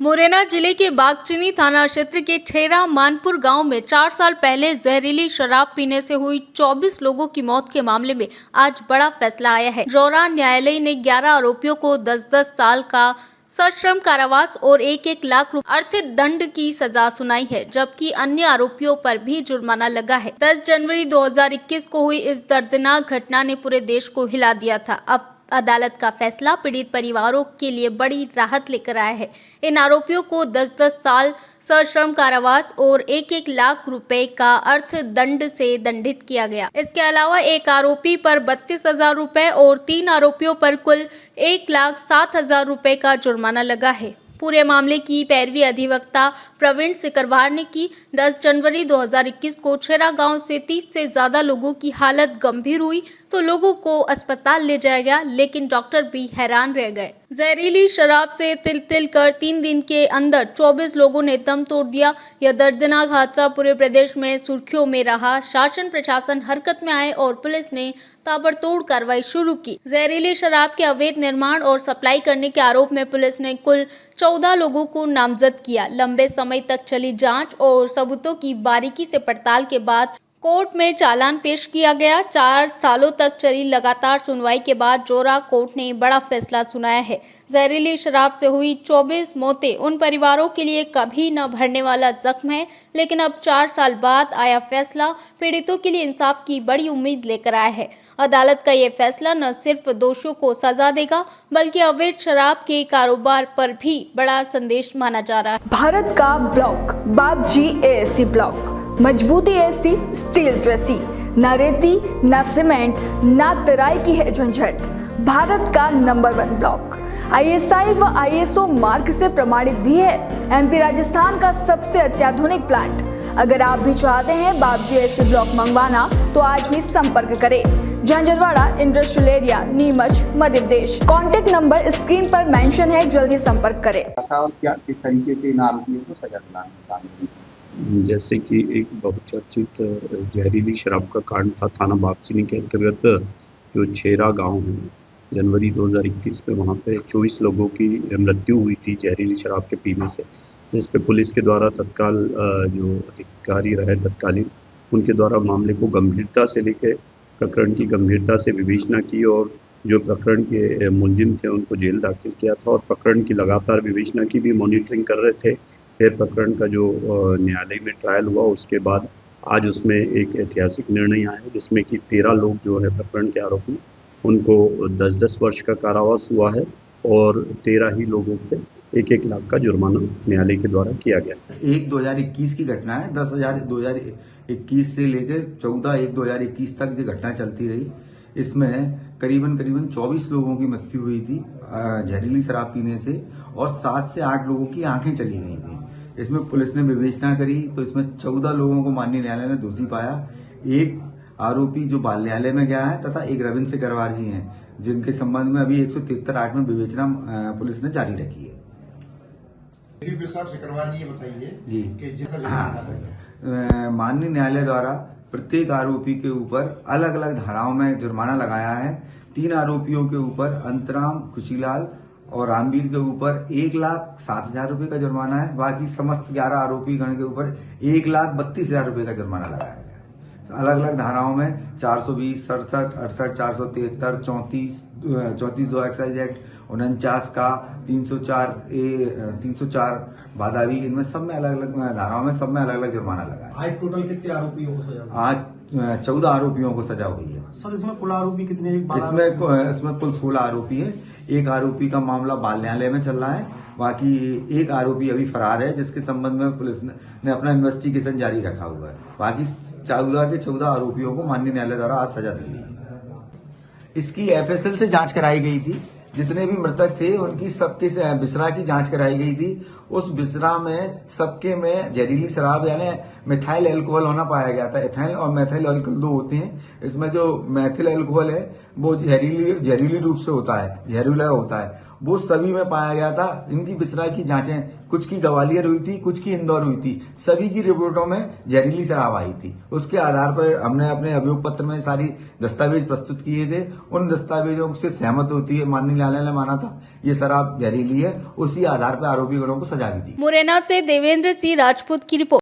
मुरैना जिले के बागचीनी थाना क्षेत्र के छेरा मानपुर गांव में 4 साल पहले जहरीली शराब पीने से हुई 24 लोगों की मौत के मामले में आज बड़ा फैसला आया है। रौरा न्यायालय ने 11 आरोपियों को 10-10 साल का सश्रम कारावास और 1-1 लाख रुपए अर्थदंड की सजा सुनाई है, जबकि अन्य आरोपियों पर भी जुर्माना लगा है। 10 जनवरी 2021 को हुई इस दर्दनाक घटना ने पूरे देश को हिला दिया था। अब अदालत का फैसला पीड़ित परिवारों के लिए बड़ी राहत लेकर आया है। इन आरोपियों को 10-10 साल सश्रम कारावास और 1-1 लाख रुपए का अर्थदंड से दंडित किया गया। इसके अलावा एक आरोपी पर 32,000 रुपए और 3 आरोपियों पर कुल 1,07,000 रुपए का जुर्माना लगा है। पूरे मामले की पैरवी अधिवक्ता प्रवीण सिकरवार ने की। 10 जनवरी 2021 को छेरा गांव से 30 से ज्यादा लोगों की हालत गंभीर हुई तो लोगों को अस्पताल ले जाया गया, लेकिन डॉक्टर भी हैरान रह गए। जहरीली शराब से तिल कर 3 दिन के अंदर 24 लोगों ने दम तोड़ दिया। यह दर्दनाक हादसा पूरे प्रदेश में सुर्खियों में रहा। शासन प्रशासन हरकत में आए और पुलिस ने ताबड़तोड़ कार्रवाई शुरू की। जहरीली शराब के अवैध निर्माण और सप्लाई करने के आरोप में पुलिस ने कुल 14 लोगों को नामजद किया। लंबे समय तक चली जांच और सबूतों की बारीकी से पड़ताल के बाद कोर्ट में चालान पेश किया गया। 4 सालों तक चली लगातार सुनवाई के बाद जोरा कोर्ट ने बड़ा फैसला सुनाया है। जहरीली शराब से हुई 24 मौतें उन परिवारों के लिए कभी न भरने वाला जख्म है, लेकिन अब 4 साल बाद आया फैसला पीड़ितों के लिए इंसाफ की बड़ी उम्मीद लेकर आया है। अदालत का ये फैसला न सिर्फ दोषियों को सजा देगा, बल्कि अवैध शराब के कारोबार पर भी बड़ा संदेश माना जा रहा है। भारत का ब्लॉक बाबजी एएससी ब्लॉक, मजबूती ऐसी स्टील जैसी, ना रेती ना सीमेंट ना तराई की है झंझट। भारत का नंबर 1 ब्लॉक आईएसआई व आईएसओ मार्क से प्रमाणित भी है। एमपी राजस्थान का सबसे अत्याधुनिक प्लांट। अगर आप भी चाहते हैं बाबजी एएससी ब्लॉक मंगवाना तो आज ही संपर्क करें। Jhanjharwada industrial area, Neemuch, Madhya Pradesh. Contact number screen पर मेंशन है, जल्दी संपर्क करें। और क्या किस तरीके से इन आरोपियों को सजा दिलानी? जैसे कि एक बहुचर्चित जहरीली शराब का कांड था थाना बागचीनी के अंतर्गत जो छेरा गांव है, जनवरी 2021 में वहां पे 24 लोगों की मृत्यु हुई थी जहरीली शराब के पीने से, जिस पे पुलिस के द्वारा तत्काल जो अधिकारी रहे तत्कालीन, उनके द्वारा मामले को गंभीरता से लेकर प्रकरण की गंभीरता से विवेचना की और जो प्रकरण के मुलजिम थे उनको जेल दाखिल किया था और प्रकरण की लगातार विवेचना की भी मॉनिटरिंग कर रहे थे। फिर प्रकरण का जो न्यायालय में ट्रायल हुआ उसके बाद आज उसमें एक ऐतिहासिक निर्णय आया जिसमें कि 13 लोग जो है प्रकरण के आरोपी, उनको 10-10 वर्ष का कारावास हुआ है और 13 ही लोगों पे 1-1 लाख का जुर्माना न्यायालय के द्वारा किया गया। 1/2021 की घटना है। 10/2021 से लेकर 14/1/2021 तक ये घटना चलती रही। इसमें करीबन 24 लोगों की मृत्यु हुई थी जहरीली शराब पीने से और 7 से 8 लोगों की आंखें चली गई थी। इसमें पुलिस ने विवेचना करी तो इसमें 14 लोगों को माननीय न्यायालय ने दोषी पाया। एक आरोपी जो बाल न्यायालय में गया है तथा एक रविंद्र सिकरवार जी हैं, जिनके संबंध में अभी 173(8) में विवेचना पुलिस ने जारी रखी है। सिकरवार जी, ये बताइए जी कि माननीय न्यायालय द्वारा प्रत्येक आरोपी के ऊपर अलग अलग धाराओं में जुर्माना लगाया है। 3 आरोपियों के ऊपर अंतराम, खुशीलाल और रामवीर के ऊपर 1,07,000 रुपए का जुर्माना है। बाकी समस्त 11 आरोपी गण के ऊपर 1,32,000 रुपए का जुर्माना लगाया गया है। अलग अलग धाराओं में 420, 67, 68, 473, 34(2) एक्साइज एक्ट, 49 का 304 बादावी, इनमें सब में अलग अलग धाराओं में सब में अलग अलग जुर्माना लगा है। आज टोटल कितने आरोपियों को सजा? आज 14 आरोपियों को सजा हुई है। सर, इसमें कुल आरोपी कितने? इसमें कुल 16 आरोपी है। एक आरोपी का मामला बाल न्यायालय में चल रहा है। बाकी एक आरोपी अभी फरार है, जिसके संबंध में पुलिस ने अपना इन्वेस्टिगेशन जारी रखा हुआ है। बाकी 14 के 14 आरोपियों को माननीय न्यायालय द्वारा आज सजा दी गई है। इसकी एफएसएल से जांच कराई गई थी। जितने भी मृतक थे उनकी सबके बिसरा की जांच कराई गई थी। उस बिसरा में सबके में जहरीली शराब यानी मिथाइल अल्कोहल होना पाया गया था। एथाइल और मेथिल अल्कोहल 2 होते हैं। इसमें जो मेथिल अल्कोहल है वो जहरीली रूप से होता है, जहरीला होता है। वो सभी में पाया गया था। इनकी बिसरा की जांचें कुछ की ग्वालियर हुई थी, कुछ की इंदौर हुई थी, सभी की रिपोर्टों में जहरीली शराब आई थी। उसके आधार पर हमने अपने अभियोग पत्र में सारी दस्तावेज प्रस्तुत किए थे। उन दस्तावेजों से सहमत होती है, माननीय न्यायालय ने माना था ये शराब जहरीली है, उसी आधार पर आरोपी गणों को सजा भी दी। मुरैना से देवेंद्र सिंह राजपूत की रिपोर्ट।